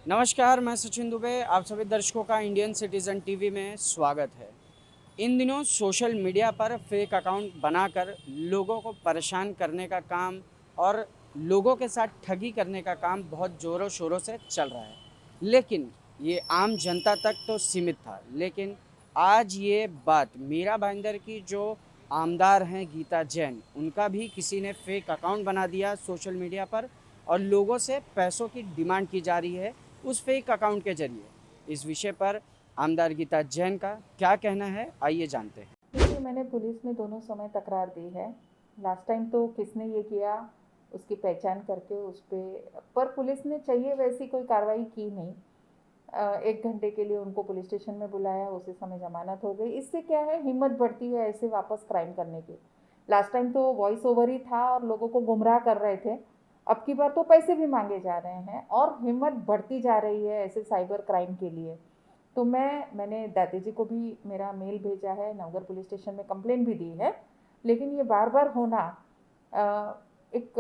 नमस्कार, मैं सचिन दुबे। आप सभी दर्शकों का इंडियन सिटीज़न टीवी में स्वागत है। इन दिनों सोशल मीडिया पर फेक अकाउंट बनाकर लोगों को परेशान करने का काम और लोगों के साथ ठगी करने का काम बहुत ज़ोरों शोरों से चल रहा है। लेकिन ये आम जनता तक तो सीमित था। लेकिन आज ये बात मीरा भाईंदर की जो आमदार हैं गीता जैन, उनका भी किसी ने फेक अकाउंट बना दिया सोशल मीडिया पर और लोगों से पैसों की डिमांड की जा रही है उस फेक अकाउंट के जरिए। इस विषय पर आमदार गीता जैन का क्या कहना है, आइए जानते हैं। देखिए, मैंने पुलिस में दोनों समय तकरार दी है। लास्ट टाइम तो किसने ये किया उसकी पहचान करके उस पर पुलिस ने चाहिए वैसी कोई कार्रवाई की नहीं। 1 घंटे के लिए उनको पुलिस स्टेशन में बुलाया, उसी समय जमानत हो गई। इससे क्या है, हिम्मत बढ़ती है ऐसे वापस क्राइम करने की। लास्ट टाइम तो वॉइस ओवर ही था और लोगों को गुमराह कर रहे थे। अब की बार तो पैसे भी मांगे जा रहे हैं और हिम्मत बढ़ती जा रही है ऐसे साइबर क्राइम के लिए। तो मैंने दादी जी को भी मेरा मेल भेजा है, नवगढ़ पुलिस स्टेशन में कंप्लेंट भी दी है। लेकिन ये बार बार होना एक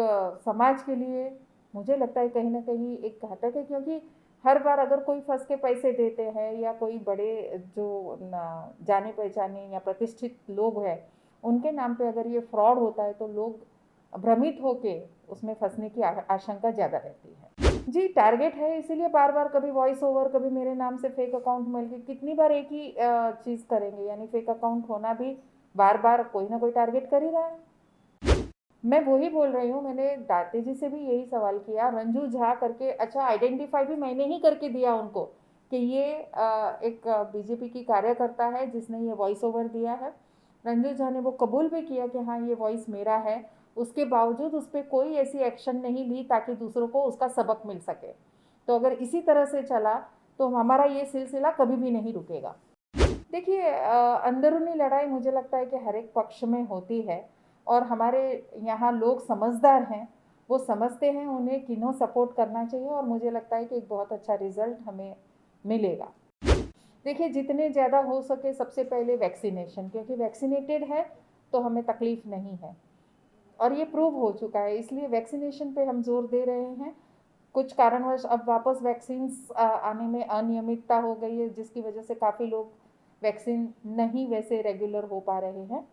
समाज के लिए मुझे लगता है कहीं ना कहीं एक घातक है, क्योंकि हर बार अगर कोई फंस के पैसे देते हैं या कोई बड़े जो जाने पहचाने या प्रतिष्ठित लोग हैं उनके नाम पे अगर ये फ्रॉड होता है तो लोग भ्रमित होके उसमें फंसने की आशंका ज़्यादा रहती है। जी, टारगेट है, इसीलिए बार बार कभी वॉइस ओवर, कभी मेरे नाम से फेक अकाउंट मिल के कितनी बार एक ही चीज़ करेंगे। यानी फेक अकाउंट होना भी बार बार कोई ना कोई टारगेट कर ही रहा है। मैं वही बोल रही हूँ, मैंने दाते जी से भी यही सवाल किया, रंजू झा करके। अच्छा, आइडेंटिफाई भी मैंने ही करके दिया उनको कि ये एक बीजेपी की कार्यकर्ता है जिसने ये वॉइस ओवर दिया है। रंजू झा ने वो कबूल भी किया कि हाँ ये वॉइस मेरा है। उसके बावजूद उस पर कोई ऐसी एक्शन नहीं ली ताकि दूसरों को उसका सबक मिल सके। तो अगर इसी तरह से चला तो हमारा ये सिलसिला कभी भी नहीं रुकेगा। देखिए, अंदरूनी लड़ाई मुझे लगता है कि हर एक पक्ष में होती है और हमारे यहाँ लोग समझदार हैं। वो समझते हैं उन्हें किन्हों सपोर्ट करना चाहिए और मुझे लगता है कि एक बहुत अच्छा रिजल्ट हमें मिलेगा। देखिए, जितने ज़्यादा हो सके सबसे पहले वैक्सीनेशन, क्योंकि वैक्सीनेटेड है तो हमें तकलीफ नहीं है और ये प्रूव हो चुका है, इसलिए वैक्सीनेशन पे हम जोर दे रहे हैं। कुछ कारणवश अब वापस वैक्सीन आने में अनियमितता हो गई है जिसकी वजह से काफ़ी लोग वैक्सीन नहीं वैसे रेगुलर हो पा रहे हैं।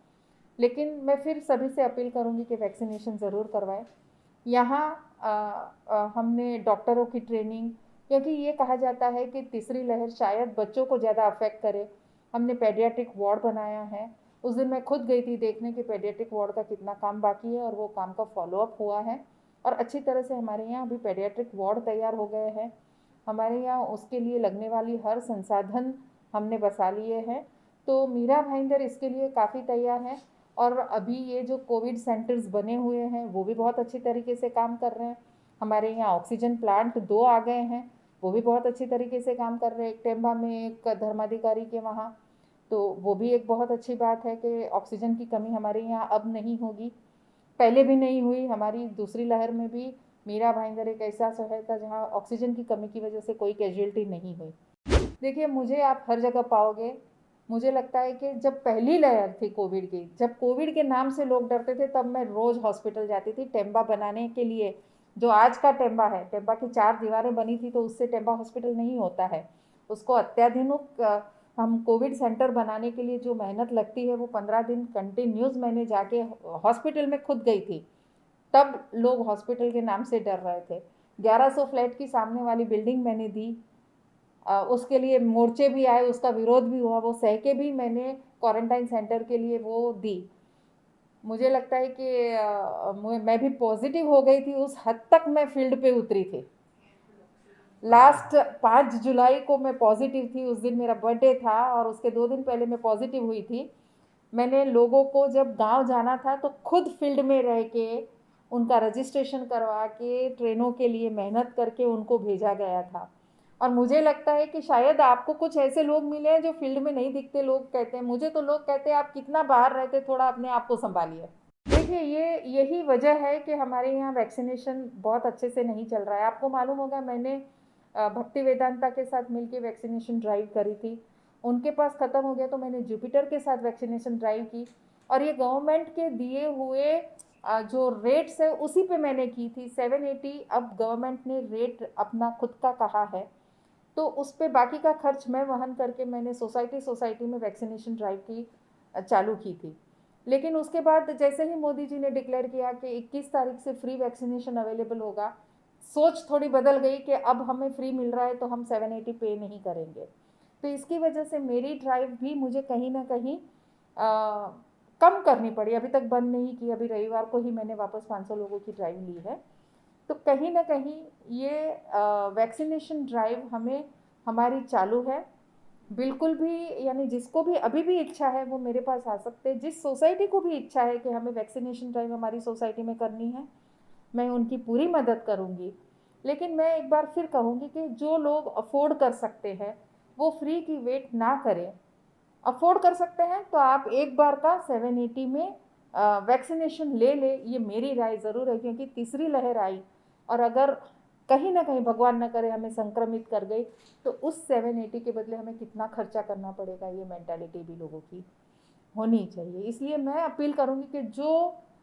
लेकिन मैं फिर सभी से अपील करूंगी कि वैक्सीनेशन ज़रूर करवाएं। यहाँ हमने डॉक्टरों की ट्रेनिंग, क्योंकि ये कहा जाता है कि तीसरी लहर शायद बच्चों को ज़्यादा अफेक्ट करे। हमने पेडियाट्रिक वार्ड बनाया है। उस दिन मैं खुद गई थी देखने कि पेडियाट्रिक वार्ड का कितना काम बाकी है और वो काम का फॉलोअप हुआ है और अच्छी तरह से हमारे यहाँ अभी पेडियाट्रिक वार्ड तैयार हो गए हैं। हमारे यहाँ उसके लिए लगने वाली हर संसाधन हमने बसा लिए हैं। तो मीरा भाईंदर इसके लिए काफ़ी तैयार है और अभी ये जो कोविड सेंटर्स बने हुए हैं वो भी बहुत अच्छी तरीके से काम कर रहे हैं। हमारे यहाँ ऑक्सीजन प्लांट 2 आ गए हैं, वो भी बहुत अच्छी तरीके से काम कर रहे हैं, एक टेम्बा में एक धर्माधिकारी के वहाँ। तो वो भी एक बहुत अच्छी बात है कि ऑक्सीजन की कमी हमारे यहाँ अब नहीं होगी, पहले भी नहीं हुई। हमारी दूसरी लहर में भी मीरा भाईंदर एक ऐसा शहर था जहाँ ऑक्सीजन की कमी की वजह से कोई कैजुअलिटी नहीं हुई। देखिए, मुझे आप हर जगह पाओगे। मुझे लगता है कि जब पहली लहर थी कोविड की, जब कोविड के नाम से लोग डरते थे, तब मैं रोज़ हॉस्पिटल जाती थी टेम्बा बनाने के लिए। जो आज का टेम्बा है, टेम्बा की 4 दीवारें बनी थी तो उससे टेम्बा हॉस्पिटल नहीं होता है। उसको अत्याधुनिक हम कोविड सेंटर बनाने के लिए जो मेहनत लगती है वो 15 दिन कंटिन्यूस मैंने जाके हॉस्पिटल में खुद गई थी। तब लोग हॉस्पिटल के नाम से डर रहे थे। 1100 फ्लैट की सामने वाली बिल्डिंग मैंने दी। उसके लिए मोर्चे भी आए, उसका विरोध भी हुआ, वो सह के भी मैंने क्वारंटाइन सेंटर के लिए वो दी। मुझे लगता है कि मैं भी पॉजिटिव हो गई थी, उस हद तक मैं फील्ड पे उतरी थी। लास्ट 5 जुलाई को मैं पॉजिटिव थी, उस दिन मेरा बर्थडे था और उसके 2 दिन पहले मैं पॉजिटिव हुई थी। मैंने लोगों को जब गांव जाना था तो खुद फील्ड में रह के उनका रजिस्ट्रेशन करवा के ट्रेनों के लिए मेहनत करके उनको भेजा गया था। और मुझे लगता है कि शायद आपको कुछ ऐसे लोग मिले हैं जो फील्ड में नहीं दिखते। लोग कहते हैं, मुझे तो लोग कहते हैं आप कितना बाहर रहते, थोड़ा अपने आप को संभालिए। देखिए, ये यही वजह है कि हमारे यहाँ वैक्सीनेशन बहुत अच्छे से नहीं चल रहा है। आपको मालूम होगा, मैंने भक्ति वेदांता के साथ मिलकर वैक्सीनेशन ड्राइव करी थी। उनके पास ख़त्म हो गया तो मैंने जुपिटर के साथ वैक्सीनेशन ड्राइव की और ये गवर्नमेंट के दिए हुए जो रेट्स है उसी पे मैंने की थी 780। अब गवर्नमेंट ने रेट अपना खुद का कहा है तो उस पे बाकी का खर्च मैं वहन करके मैंने सोसाइटी में वैक्सीनेशन ड्राइव की चालू की थी। लेकिन उसके बाद जैसे ही मोदी जी ने डिक्लेयर किया कि 21 तारीख से फ्री वैक्सीनेशन अवेलेबल होगा, सोच थोड़ी बदल गई कि अब हमें फ्री मिल रहा है तो हम 780 पे नहीं करेंगे। तो इसकी वजह से मेरी ड्राइव भी मुझे कहीं ना कहीं कम करनी पड़ी। अभी तक बंद नहीं की, अभी रविवार को ही मैंने वापस 500 लोगों की ड्राइव ली है। तो कहीं ना कहीं ये वैक्सीनेशन ड्राइव हमें हमारी चालू है। बिल्कुल भी, यानी जिसको भी अभी भी इच्छा है वो मेरे पास आ सकते हैं। जिस सोसाइटी को भी इच्छा है कि हमें वैक्सीनेशन ड्राइव हमारी सोसाइटी में करनी है, मैं उनकी पूरी मदद करूंगी। लेकिन मैं एक बार फिर कहूँगी कि जो लोग अफोर्ड कर सकते हैं वो फ्री की वेट ना करें। अफोर्ड कर सकते हैं तो आप एक बार का 780 में वैक्सीनेशन ले ले, ये मेरी राय ज़रूर है। क्योंकि तीसरी लहर आई और अगर कहीं ना कहीं भगवान न करे हमें संक्रमित कर गई तो उस 780 के बदले हमें कितना खर्चा करना पड़ेगा, ये मेंटालिटी भी लोगों की होनी चाहिए। इसलिए मैं अपील करूंगी कि जो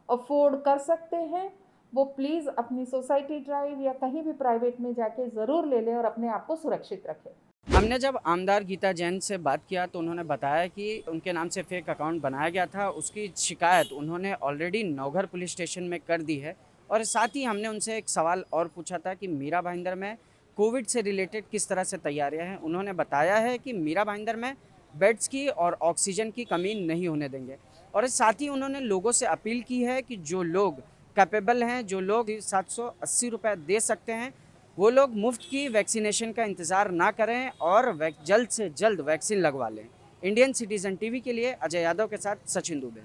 अफोर्ड कर सकते हैं वो प्लीज़ अपनी सोसाइटी ड्राइव या कहीं भी प्राइवेट में जाके ज़रूर ले लें और अपने आप को सुरक्षित रखें। हमने जब आमदार गीता जैन से बात किया तो उन्होंने बताया कि उनके नाम से फेक अकाउंट बनाया गया था। उसकी शिकायत उन्होंने ऑलरेडी नौघर पुलिस स्टेशन में कर दी है। और साथ ही हमने उनसे एक सवाल और पूछा था कि मीरा भाईंदर में कोविड से रिलेटेड किस तरह से तैयारियां हैं। उन्होंने बताया है कि मीरा भाईंदर में बेड्स की और ऑक्सीजन की कमी नहीं होने देंगे। और साथ ही उन्होंने लोगों से अपील की है कि जो लोग कैपेबल हैं, जो लोग 780 रुपये दे सकते हैं, वो लोग मुफ्त की वैक्सीनेशन का इंतज़ार ना करें और जल्द से जल्द वैक्सीन लगवा लें। इंडियन सिटीज़न टीवी के लिए अजय यादव के साथ सचिन दुबे।